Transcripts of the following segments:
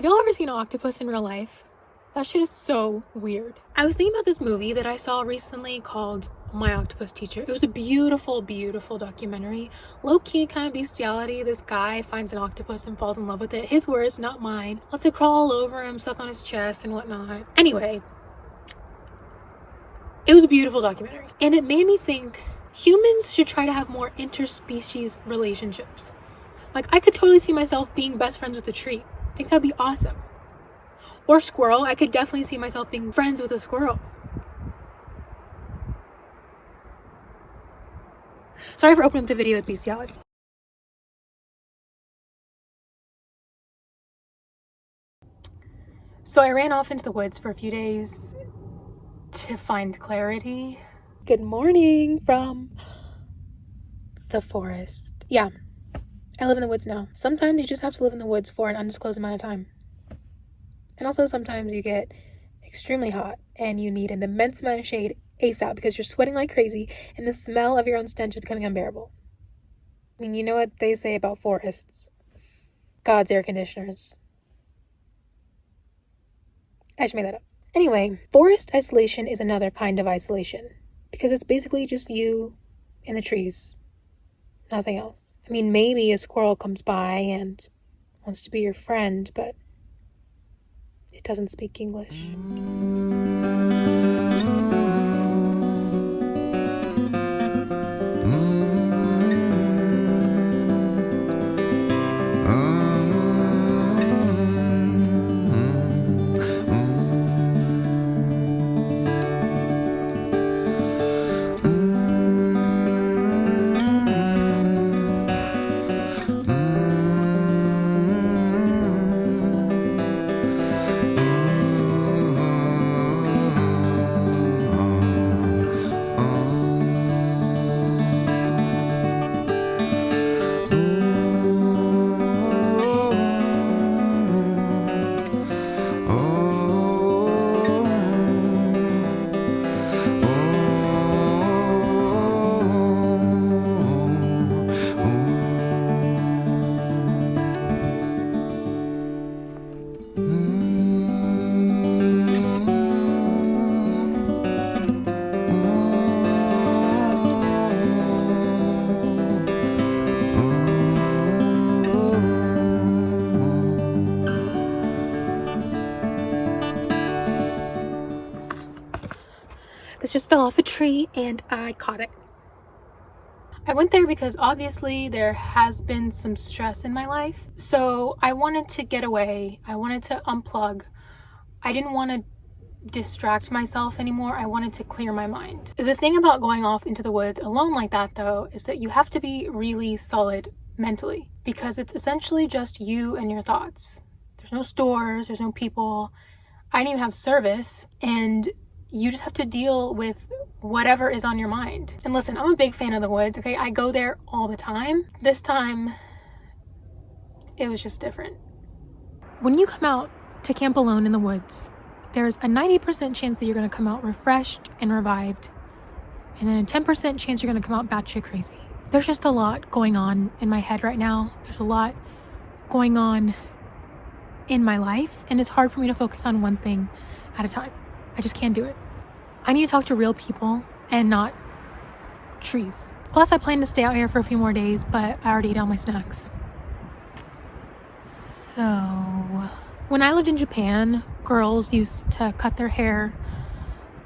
Have y'all ever seen an octopus in real life? That shit is so weird. I was thinking about this movie that I saw recently called My Octopus Teacher. It was a beautiful, beautiful documentary. Low-key kind of bestiality. This guy finds an octopus and falls in love with it. His words, not mine. Lets it crawl all over him, suck on his chest and whatnot. Anyway, it was a beautiful documentary. And it made me think humans should try to have more interspecies relationships. Like, I could totally see myself being best friends with a tree. I think that'd be awesome. Or squirrel. I could definitely see myself being friends with a squirrel. Sorry for opening up the video with bestiality. So I ran off into the woods for a few days to find clarity. Good morning from the forest. Yeah, I live in the woods now. Sometimes you just have to live in the woods for an undisclosed amount of time. And also sometimes you get extremely hot and you need an immense amount of shade ASAP because you're sweating like crazy and the smell of your own stench is becoming unbearable. I mean, you know what they say about forests? God's air conditioners. I just made that up. Anyway, forest isolation is another kind of isolation because it's basically just you and the trees. Nothing else. I mean, maybe a squirrel comes by and wants to be your friend, but it doesn't speak English. This just fell off a tree and I caught it. I went there because obviously there has been some stress in my life. So I wanted to get away. I wanted to unplug. I didn't want to distract myself anymore. I wanted to clear my mind. The thing about going off into the woods alone like that though is that you have to be really solid mentally because it's essentially just you and your thoughts. There's no stores, there's no people. I didn't even have service and you just have to deal with whatever is on your mind. And listen, I'm a big fan of the woods, okay? I go there all the time. This time, it was just different. When you come out to camp alone in the woods, there's a 90% chance that you're gonna come out refreshed and revived, and then a 10% chance you're gonna come out batshit crazy. There's just a lot going on in my head right now. There's a lot going on in my life, and it's hard for me to focus on one thing at a time. I just can't do it. I need to talk to real people and not trees. Plus, I plan to stay out here for a few more days, but I already ate all my snacks. So, when I lived in Japan, girls used to cut their hair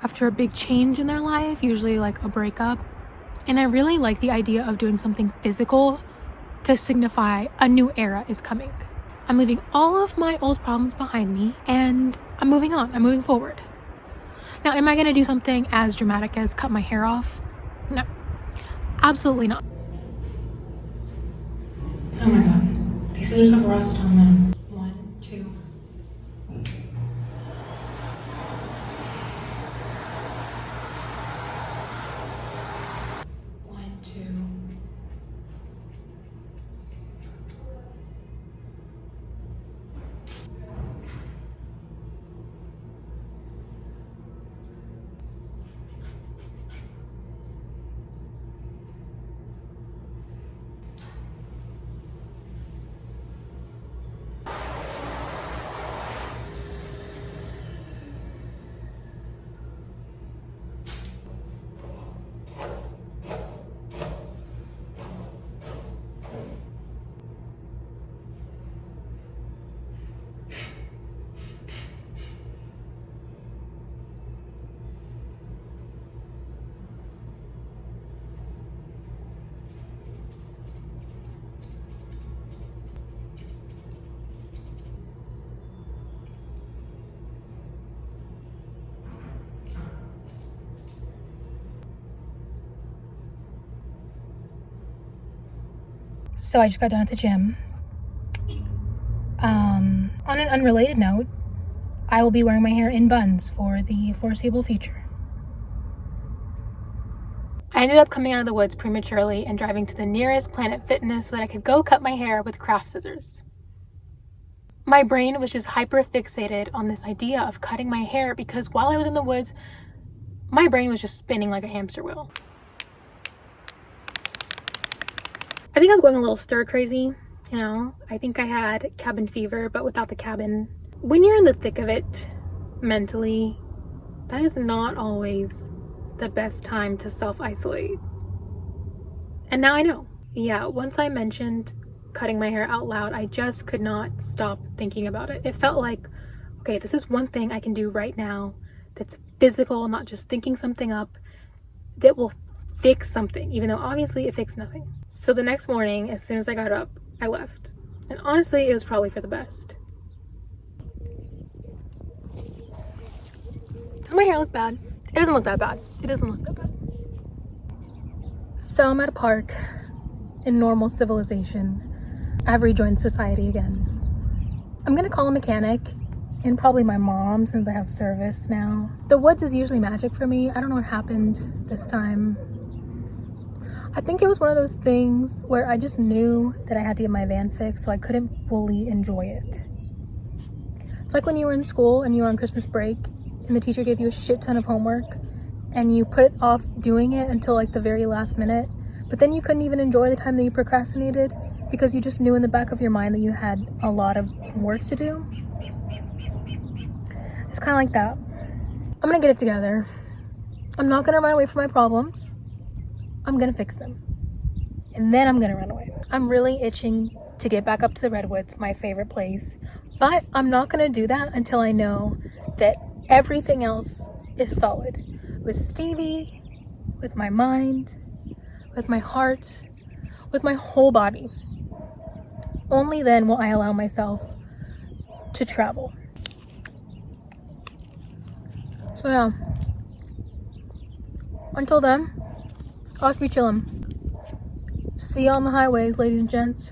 after a big change in their life, usually like a breakup. And I really like the idea of doing something physical to signify a new era is coming. I'm leaving all of my old problems behind me and I'm moving on. I'm moving forward. Now, am I going to do something as dramatic as cut my hair off? No, absolutely not. Oh my god, these scissors have rust on them. 1, 2. So I just got done at the gym. On an unrelated note, I will be wearing my hair in buns for the foreseeable future. I ended up coming out of the woods prematurely and driving to the nearest Planet Fitness so that I could go cut my hair with craft scissors. My brain was just hyper fixated on this idea of cutting my hair because while I was in the woods, my brain was just spinning like a hamster wheel. I think I was going a little stir crazy, you know. I think I had cabin fever, but without the cabin. When you're in the thick of it mentally, that is not always the best time to self-isolate. And now I know. Yeah, once I mentioned cutting my hair out loud, I just could not stop thinking about it. It felt like, okay, this is one thing I can do right now that's physical, not just thinking something up that will fix something, even though obviously it fixed nothing. So the next morning, as soon as I got up, I left. And honestly, it was probably for the best. Does my hair look bad? It doesn't look that bad. It doesn't look that bad. So I'm at a park in normal civilization. I've rejoined society again. I'm gonna call a mechanic and probably my mom since I have service now. The woods is usually magic for me. I don't know what happened this time. I think it was one of those things where I just knew that I had to get my van fixed, so I couldn't fully enjoy it. It's like when you were in school and you were on Christmas break and the teacher gave you a shit ton of homework and you put off doing it until like the very last minute, but then you couldn't even enjoy the time that you procrastinated because you just knew in the back of your mind that you had a lot of work to do. It's kind of like that. I'm gonna get it together. I'm not gonna run away from my problems. I'm gonna fix them. And then I'm gonna run away. I'm really itching to get back up to the redwoods, my favorite place. But I'm not gonna do that until I know that everything else is solid. With Stevie, with my mind, with my heart, with my whole body. Only then will I allow myself to travel. So yeah. Until then, I'll just be chillin'. See you on the highways, ladies and gents.